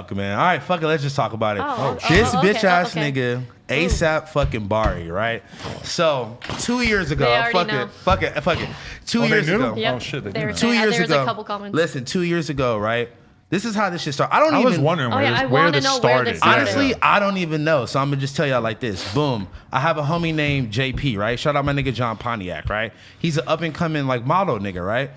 Fuck, man. All right, fuck it. Let's just talk about it. Okay. Bitch ass Okay. nigga, Asap fucking Bari, right? So 2 years ago, They already fuck it. 2 years ago. Yep. Oh shit, they They knew. were 2 saying- years there's ago. a couple comments. Listen, 2 years ago, right? This is how this shit started. I was wondering Oh, yeah, I where wanna this know where started. this started. Honestly, I don't even know. So I'm gonna just tell y'all like this. Boom. I have a homie named JP, right? Shout out my nigga John Pontiac, right? He's an up and coming like model nigga, right?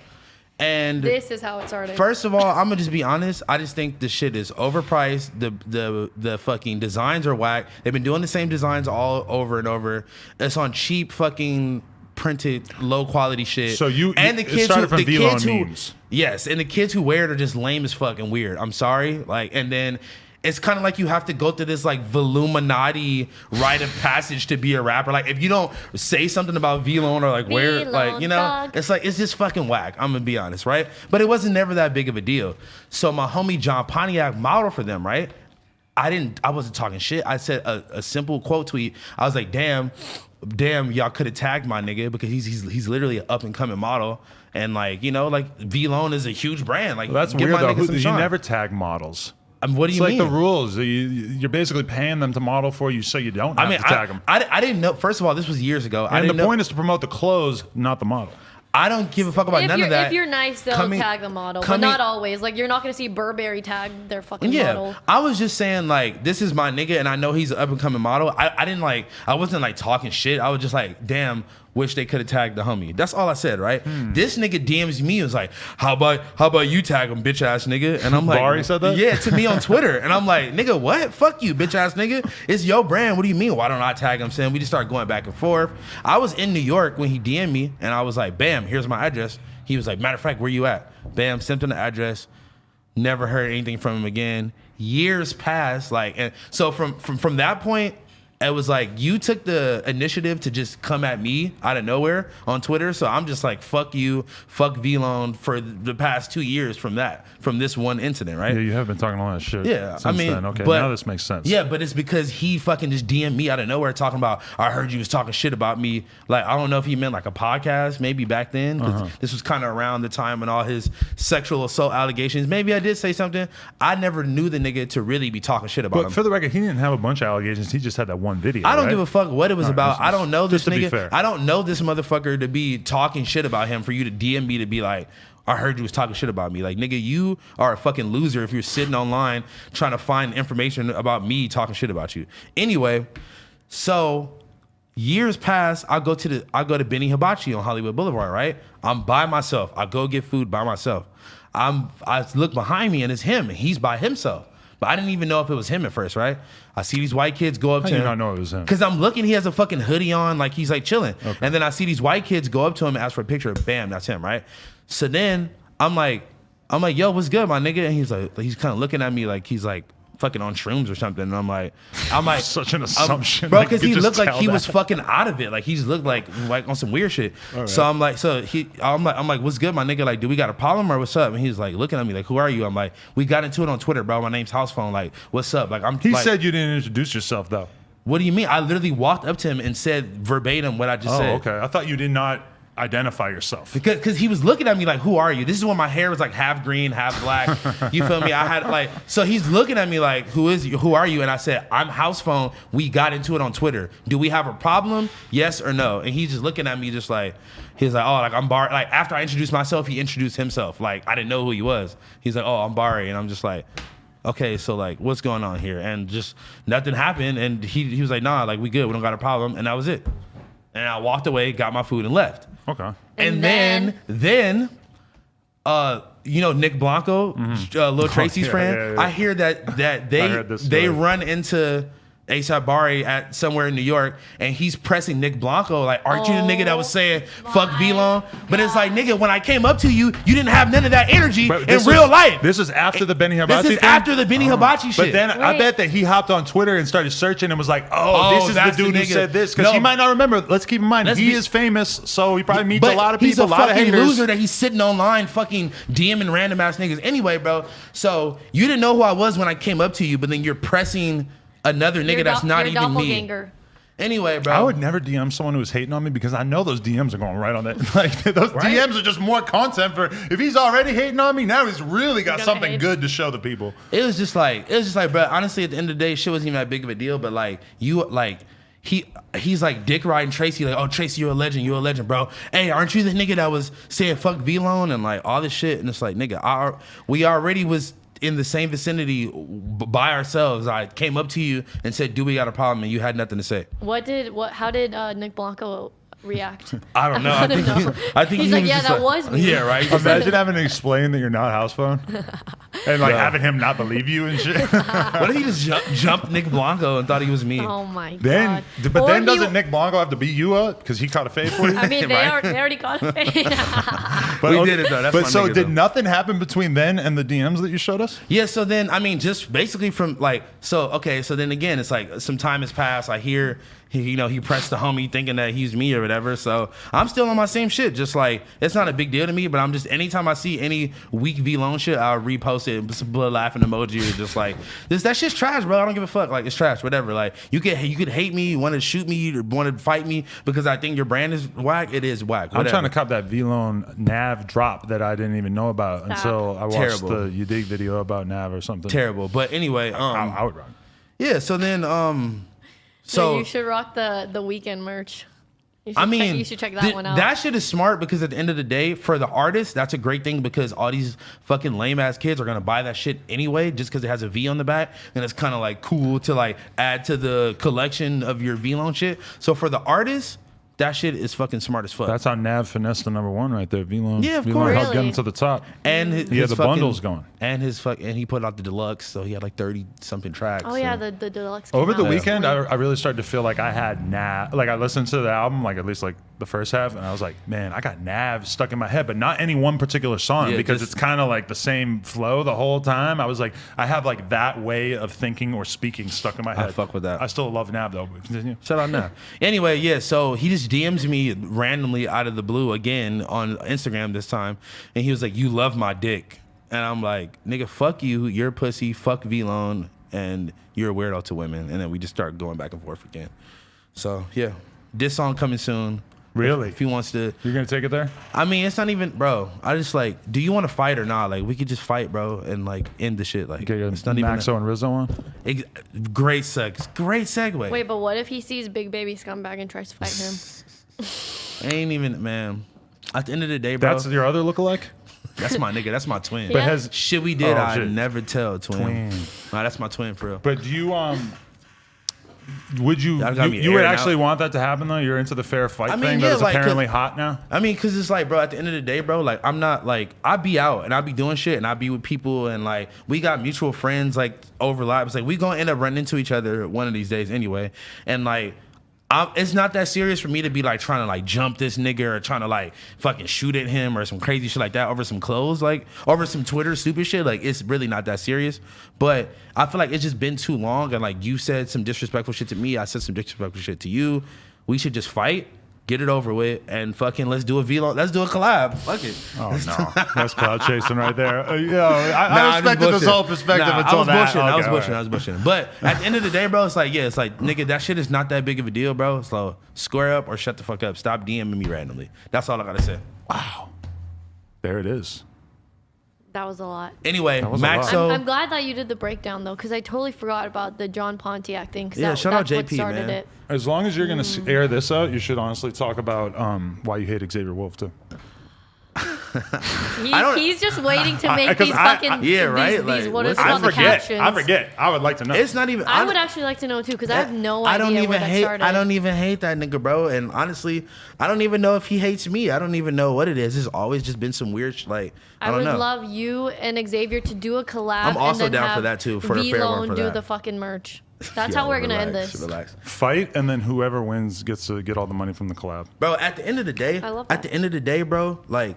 And This is how it started. first of all, I'm gonna just be honest. I just think the shit is overpriced. The fucking designs are whack. They've been doing the same designs all over and over. It's on cheap fucking printed low quality shit. So you and the it kids started who from the V-Lone kids who memes. yes, and the kids who wear it are just lame as fucking weird. I'm sorry, like, and then. It's kind of like you have to go through this like Voluminati rite of passage to be a rapper. Like if you don't say something about V-Lone or like where, like, you know, dog. it's like, it's just fucking whack. I'm gonna be honest, right? But it wasn't never that big of a deal. So my homie John Pontiac modeled for them, right? I wasn't talking shit. I said a simple quote tweet. I was like, damn, y'all could have tagged my nigga because he's literally an up and coming model. And like, you know, like V-Lone is a huge brand. Like, Well, that's give weird my though. nigga some You shine. never tag models. What do It's you like mean? the rules. You're basically paying them to model for you, so you don't have to tag them. I didn't know. First of all, this was years ago. I And didn't the know. point is to promote the clothes, not the model. I don't give a fuck about none of that. If you're nice, they'll Coming- tag the model, but coming- not always. Like you're not gonna see Burberry tag their fucking Yeah, model. I was just saying like this is my nigga, and I know he's an up and coming model. I didn't like. I wasn't like talking shit. I was just like, damn, wish they could have tagged the homie. That's all I said, right? This nigga DMs me, was like, how about you tag him, bitch ass nigga? And I'm like, Bari said that? Yeah, to me on Twitter, and I'm like, nigga, what? Fuck you, bitch ass nigga. It's your brand. What do you mean? Why don't I tag him? Saying we just started going back and forth. I was in New York when he DM'd me, and I was like, bam, here's my address. He was like, matter of fact, where you at? Bam, sent him the address. Never heard anything from him again. Years passed, like, and so from that point, it was like you took the initiative to just come at me out of nowhere on Twitter. So I'm just like, fuck you, fuck V-Lone for the past 2 years from this one incident, right? Yeah, you have been talking a lot of shit. Yeah, since I mean, then. Okay, but- now this makes sense. Yeah, but it's because he fucking just DM'd me out of nowhere talking about, I heard you was talking shit about me. Like, I don't know if he meant like a podcast, maybe back then, because this was kind of around the time when all his sexual assault allegations. Maybe I did say something. I never knew the nigga to really be talking shit about But him. for the record, he didn't have a bunch of allegations. He just had that one video. I don't right? give a fuck what it was All right, about. I don't know this just to be nigga. fair. I don't know this motherfucker to be talking shit about him for you to DM me to be like, I heard you was talking shit about me. Like, nigga, you are a fucking loser if you're sitting online trying to find information about me talking shit about you. Anyway, so years pass. I go to Benny Hibachi on Hollywood Boulevard, right? I'm by myself. I go get food by myself. I look behind me and it's him. He's by himself. But I didn't even know if it was him at first, right? I see these white kids go up How to you him. not know it was him? Because I'm looking, he has a fucking hoodie on, like he's like chilling. Okay. And then I see these white kids go up to him and ask for a picture. Bam, that's him, right? So then I'm like, yo, what's good, my nigga? And he's kind of looking at me like he's like fucking on shrooms or something. And I'm like such an assumption, bro, like, because you he could looked just like tell he was that. fucking out of it. Like he's looked like on some weird shit. Right. So I'm like, I'm like, what's good, my nigga? Like, do we got a problem or what's up? And he's like looking at me like, who are you? I'm like, we got into it on Twitter, bro. My name's House Phone. Like, what's up? Like, He like, said you didn't introduce yourself though. what do you mean? I literally walked up to him and said verbatim what I just Oh, said. okay. I thought you did not identify yourself. Because he was looking at me like, who are you? This is when my hair was like half green, half black. You feel me? I had like, so he's looking at me like, who is you? Who are you? And I said, I'm House Phone. We got into it on Twitter. Do we have a problem? Yes or no? And he's just looking at me just like, he's like, oh, like I'm Bari. Like after I introduced myself, he introduced himself. Like I didn't know who he was. He's like, oh, I'm Bari. And I'm just like, okay, so like, what's going on here? And just nothing happened. And he was like, nah, like we good. We don't got a problem. And that was it. And I walked away, got my food and left. Okay. And then, you know, Nick Blanco, Lil Tracy's yeah, friend. yeah, yeah. I hear that I heard this they story. run into Asap Bari at somewhere in New York, and he's pressing Nick Blanco like, "Aren't you the nigga that was saying fuck V-Lone?" But it's like, nigga, when I came up to you, you didn't have none of that energy But in this real is- life. This is after the Benny Hibachi This is thing? after the Benny Hibachi shit. But then I Wait. bet that he hopped on Twitter and started searching and was like, oh, this is the that's the dude who nigga. said this. Because No. he might not remember. Let's keep in mind, Let's he be- is famous, so he probably meets But a lot of he's people, a lot of fucking haters. loser that he's sitting online fucking DMing random ass niggas. Anyway, bro, so you didn't know who I was when I came up to you, but then you're pressing another nigga Your that's not your even me. doppelganger. Anyway, bro. I would never DM someone who was hating on me because I know those DMs are going right on that. Like those Right? DMs are just more content for. If he's already hating on me, now he's really got something hate. good to show the people. It was just like, bro, honestly, at the end of the day, shit wasn't even that big of a deal. But like, he's like dick riding Tracy, like, oh, Tracy, you're a legend, bro. Hey, aren't you the nigga that was saying fuck V-Lone and like all this shit? And it's like, nigga, we already was in the same vicinity by ourselves. I came up to you and said, do we got a problem? And you had nothing to say. How did Nick Blanco react? I don't know. I think he's he like, was yeah, just that was me. Yeah, right. Imagine having to explain that you're not house phone, and like having him not believe you and shit. What if he just jumped Nick Blanco and thought he was me? Oh my Then, god. but Or then he- doesn't Nick Blanco have to beat you up because he caught a fade for you? I mean, they Right? already caught a fade. But We did it, though. That's but my so nigga, did though. nothing happen between then and the DMs that you showed us? Yeah, so then, I mean, just basically from like, so then again, it's like some time has passed. I hear, he pressed the homie thinking that he's me or whatever. So I'm still on my same shit. Just like, it's not a big deal to me, but I'm just, anytime I see any weak V-Lone shit, I'll repost it, some blood laughing emoji, or just like, that shit's trash, bro. I don't give a fuck. Like, it's trash, whatever. Like, you could hate me, want to shoot me, or want to fight me because I think your brand is whack. It is whack. I'm Whatever. trying to cop that V-Lone Nav drop that I didn't even know about until I watched Terrible. the You Dig video about Nav or something. Terrible. But anyway, I would run. yeah, so then, So you should rock the weekend merch. You should check that one out. That shit is smart because at the end of the day, for the artist, that's a great thing because all these fucking lame ass kids are gonna buy that shit anyway, just because it has a V on the back, and it's kind of like cool to like add to the collection of your V-Lone shit. So for the artist, that shit is fucking smart as fuck. That's how Nav finessed the #1 right there. V-Lone. Yeah, of V-Lone course. helped get Really? him to the top. and He had the bundles going. and he put out the deluxe, so he had like 30 something tracks. Oh yeah, so. the deluxe. came Over the out weekend, recently. I really started to feel like I had Nav. Like I listened to the album, like at least like the first half, and I was like, man, I got Nav stuck in my head, but not any one particular song Yeah, because just- it's kind of like the same flow the whole time. I was like, I have like that way of thinking or speaking stuck in my head. fuck with that. I still love Nav though. But continue. Shout out now. Anyway, yeah, so he just DMs me randomly out of the blue again on Instagram this time. And he was like, you love my dick. And I'm like, nigga, fuck you. You're a pussy. Fuck V-Lone. And you're a weirdo to women. And then we just start going back and forth again. So, yeah. This song coming soon. Really? If he wants to. You're gonna take it there? I mean, it's not even, bro. I just like, do you want to fight or not? Like, we could just fight, bro, and like end the shit. Like, Get your it's not Maxo and Rizzo on. even. Great segue. Wait, but what if he sees Big Baby Scumbag and tries to fight him? Ain't even, man. At the end of the day, bro. That's your other lookalike. That's my nigga. That's my twin. But has- shit we did, Oh, I shit. never tell twin. Nah, that's my twin for real. But do you would you That got me you would airing actually out. want that to happen though? You're into the fair fight I mean, thing yeah, that is like, apparently hot now. I mean, cause it's like, bro, at the end of the day, bro, like I'm not like I be out and I be doing shit and I be with people and like we got mutual friends like overlap. It's like we gonna end up running into each other one of these days anyway. And like it's not that serious for me to be like trying to like jump this nigga or trying to like fucking shoot at him or some crazy shit like that over some clothes, like over some Twitter stupid shit. Like it's really not that serious. But I feel like it's just been too long and like you said some disrespectful shit to me. I said some disrespectful shit to you. We should just fight. Get it over with and fucking let's do a vlog. Let's do a collab. Fuck it. Oh no, that's cloud chasing right there. I Nah, I'm just respected this bullshitting. whole perspective Nah, until I was that. bullshitting. I was Okay, bullshitting. all I was bullshitting. But at the end of the day, bro, it's like, yeah, it's like, nigga, that shit is not that big of a deal, bro. So square up or shut the fuck up. Stop DMing me randomly. That's all I gotta say. Wow, there it is. That was a lot. Anyway, was a lot. Maxo. I'm glad that you did the breakdown though, because I totally forgot about the John Pontiac thing. 'Cause Yeah, shout out that's what JP, started man. it. As long as you're gonna air this out, you should honestly talk about why you hate Xavier Wulf too. He's just waiting to make 'cause these I- fucking yeah, right? These, Like, what is what's- it I called, the forget. captions. I forget. I would like to know. It's not even. I would actually like to know too, because I have no I don't idea even where that hate. started. I don't even hate that nigga, bro. And honestly, I don't even know if he hates me. I don't even know what it is. It's always just been some weird, like I I don't would know. love you and Xavier to do a collab. I'm also and then down for have that, too, for a fair one V-Lone for do that. the fucking merch. That's Yo, how we're gonna end relax, this. Relax. Fight, and then whoever wins gets to get all the money from the collab. Bro, at the end of the day, I love at that. the end of the day, bro, like,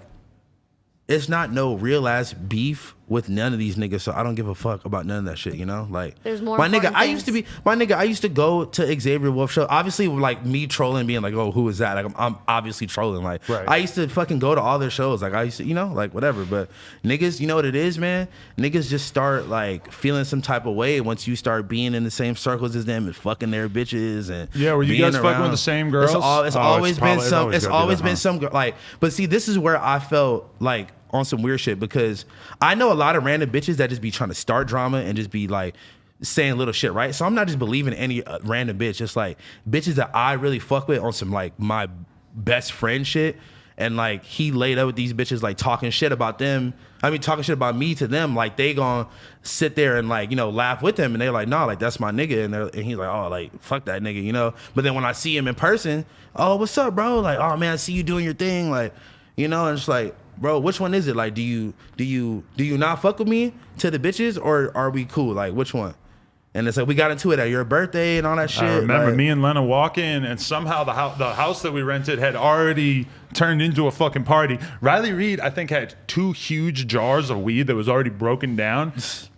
it's not no real ass beef with none of these niggas, so I don't give a fuck about none of that shit, you know? Like, there's more my nigga, important things. I used to go to Xavier Wulf show. Obviously, like me trolling, being like, oh, who is that? Like, I'm obviously trolling. Like, right. I used to fucking go to all their shows. Like, I used to, you know, like whatever. But niggas, you know what it is, man? Niggas just start like feeling some type of way once you start being in the same circles as them and fucking their bitches and were you guys fucking with the same girls? It's always been some like. But see, this is where I felt like on some weird shit, because I know a lot of random bitches that just be trying to start drama and just be like saying little shit, right? So I'm not just believing any random bitch. It's like bitches that I really fuck with on some like my best friend shit, and like he laid up with these bitches like talking shit about them. I mean, talking shit about me to them, like they gonna sit there and like, you know, laugh with him, and they're like, nah, like that's my nigga, and he's like, oh, like fuck that nigga, you know. But then when I see him in person, oh, what's up, bro? Like, oh man, I see you doing your thing, like, you know. And it's like, bro, which one is it? Like, do you not fuck with me to the bitches, or are we cool? Like, which one? And it's like, we got into it at your birthday and all that shit. I remember like, me and Lena walk in, and somehow the house that we rented had already turned into a fucking party. Riley Reid, I think, had 2 huge jars of weed that was already broken down.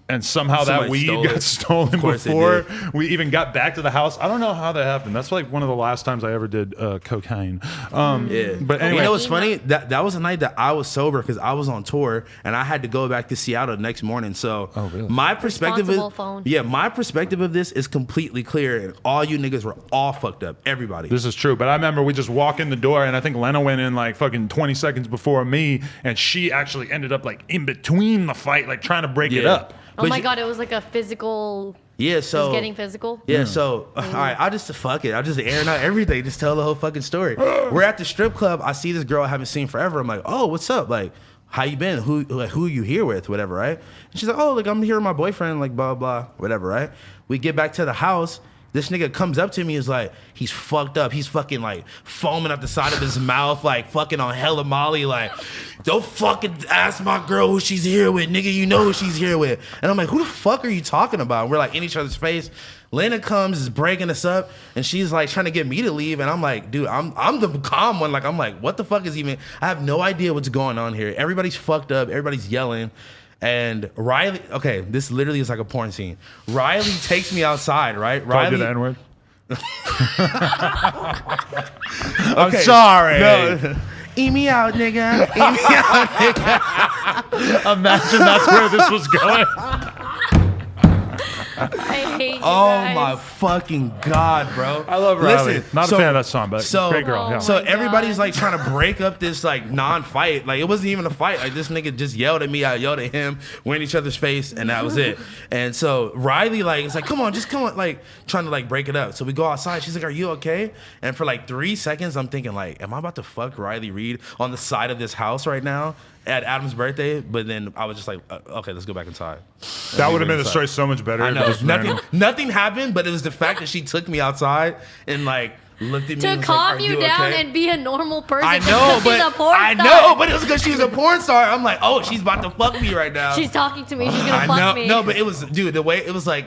And somehow that weed got stolen before we even got back to the house. I don't know how that happened. That's like one of the last times I ever did cocaine. Yeah. But anyway. You know what's funny? That was a night that I was sober because I was on tour and I had to go back to Seattle the next morning. So really? my perspective phone. my perspective of this is completely clear, and all you niggas were all fucked up. Everybody. This is true. But I remember we just walk in the door, and I think Lena went in like fucking 20 seconds before me, and she actually ended up like in between the fight, like trying to break it up. Oh my God, it was like a physical. Yeah, so it was getting physical. Yeah, so all right, I'll just fuck it. I'll just airing out everything. Just tell the whole fucking story. We're at the strip club. I see this girl I haven't seen forever. I'm like, oh, what's up? Like, how you been? Who are you here with? Whatever, right? And she's like, oh, like I'm here with my boyfriend. Like blah blah, whatever, right? We get back to the house. This nigga comes up to me, is like, he's fucked up. He's fucking like foaming out the side of his mouth, like fucking on hella Molly, like, don't fucking ask my girl who she's here with, nigga, you know who she's here with. And I'm like, who the fuck are you talking about? And we're like in each other's face. Lena comes, is breaking us up, and she's like trying to get me to leave, and I'm like, dude, I'm the calm one. Like, I'm like, what the fuck is even, I have no idea what's going on here. Everybody's fucked up, everybody's yelling. And Riley, okay, this literally is like a porn scene. Riley takes me outside, right? Riley, the N-word. I'm sorry. No. Eat me out, nigga. Eat me out, nigga. Imagine that's where this was going. I hate you Oh guys. my fucking God, bro. I love Riley. Listen, Not a fan of that song, but great girl. Yeah. So my everybody's God. like trying to break up this like non-fight. Like it wasn't even a fight. Like this nigga just yelled at me. I yelled at him. We're in each other's face, and that was it. And so Riley like it's like, come on, like trying to like break it up. So we go outside. She's like, are you okay? And for like 3 seconds, I'm thinking like, am I about to fuck Riley Reid on the side of this house right now at Adam's birthday? But then I was just like, okay, let's go back inside. That would have made the story so much better. I know. Nothing happened, but it was the fact that she took me outside and like looked at me To and was calm like, are you down okay? and be a normal person. I know, because she's a porn I star. know, but it was because she was a porn star. I'm like, oh, she's about to fuck me right now. She's talking to me. She's gonna I fuck know, me. no, but it was, dude, the way it was like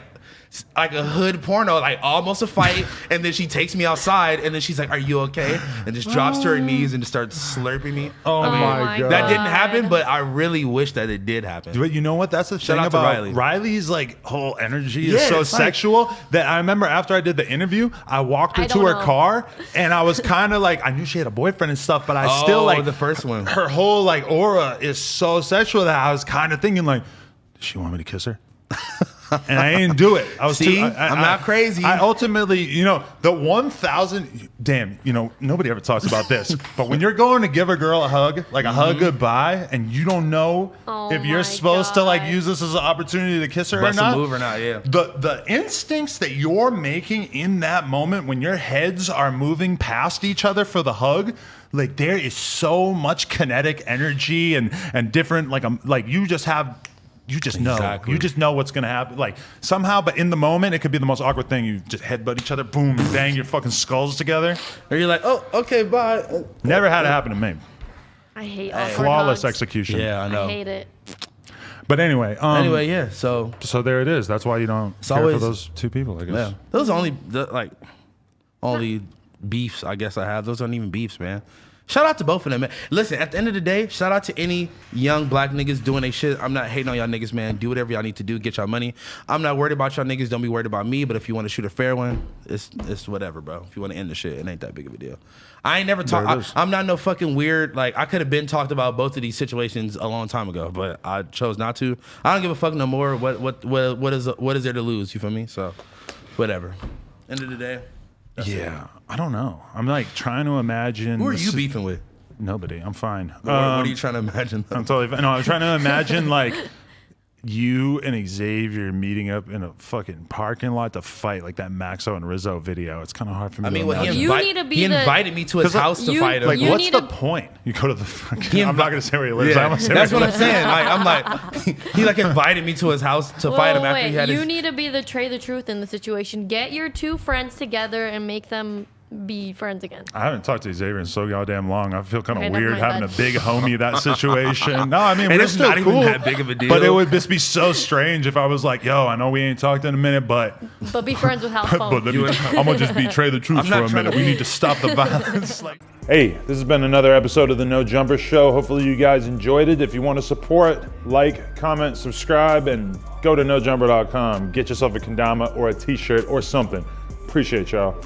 a hood porno, like almost a fight, and then she takes me outside, and then she's like, "Are you okay?" and just drops to her knees and just starts slurping me. Oh my God. That didn't happen, but I really wish that it did happen. But you know what? That's the Shout thing out to about Riley. Riley's like whole energy Yeah, is so it's like- sexual that I remember after I did the interview, I walked her I to don't her know. car, and I was kind of like, I knew she had a boyfriend and stuff, but I still like the first one. Her whole like aura is so sexual that I was kind of thinking like, does she want me to kiss her? And I didn't do it. I was See? too, I'm not crazy. I ultimately, you know, the 1,000. Damn, you know, nobody ever talks about this. But when you're going to give a girl a hug, like a hug goodbye, and you don't know if you're my supposed to like God. use this as an opportunity to kiss her Bust or a not, move or not, yeah. The instincts that you're making in that moment when your heads are moving past each other for the hug, like there is so much kinetic energy and different like you just have. You just know. Exactly. You just know what's gonna happen. Like somehow, but in the moment, it could be the most awkward thing. You just headbutt each other, boom, bang your fucking skulls together. Or you're like, oh, okay, bye. Never had it happen to me. I hate awkward Flawless hugs. execution. Yeah, I know. I hate it. But anyway, Anyway, yeah. So so there it is. That's why you don't care always- for those two people, I guess. yeah, those are only beefs I guess I have. Those aren't even beefs, man. Shout out to both of them, man. Listen, at the end of the day, shout out to any young black niggas doing their shit. I'm not hating on y'all niggas, man. Do whatever y'all need to do. Get y'all money. I'm not worried about y'all niggas. Don't be worried about me. But if you want to shoot a fair one, it's whatever, bro. If you want to end the shit, it ain't that big of a deal. I ain't never talked. I'm not no fucking weird. Like, I could have been talked about both of these situations a long time ago, but I chose not to. I don't give a fuck no more. What is there to lose? You feel me? So, whatever. End of the day. Yeah, I don't know. I'm like trying to imagine. Who are you beefing with? Nobody. I'm fine. What are you trying to imagine? I'm totally fine. No, I'm trying to imagine like you and Xavier meeting up in a fucking parking lot to fight, like that Maxo and Rizzo video. It's kind of hard for me to imagine. He invited me to his house to fight him. Like, what's the point? You go to the fucking... I'm not going to say where he lives. Yeah, that's what I'm saying. Like, I'm like, he like invited me to his house to fight him after he had You need to be the truth in the situation. Get your two friends together and make them be friends again. I haven't talked to Xavier in so goddamn long. I feel kind of weird having a big homie that situation. No, I mean, we're still not cool. Even that big of a deal. But it would just be so strange if I was like, yo, I know we ain't talked in a minute, but be friends with house phone. But I'm gonna just betray the truth for a minute. We need to stop the violence. Hey, this has been another episode of the No Jumper Show. Hopefully you guys enjoyed it. If you want to support, like, comment, subscribe, and go to nojumper.com. Get yourself a kendama or a t-shirt or something. Appreciate y'all.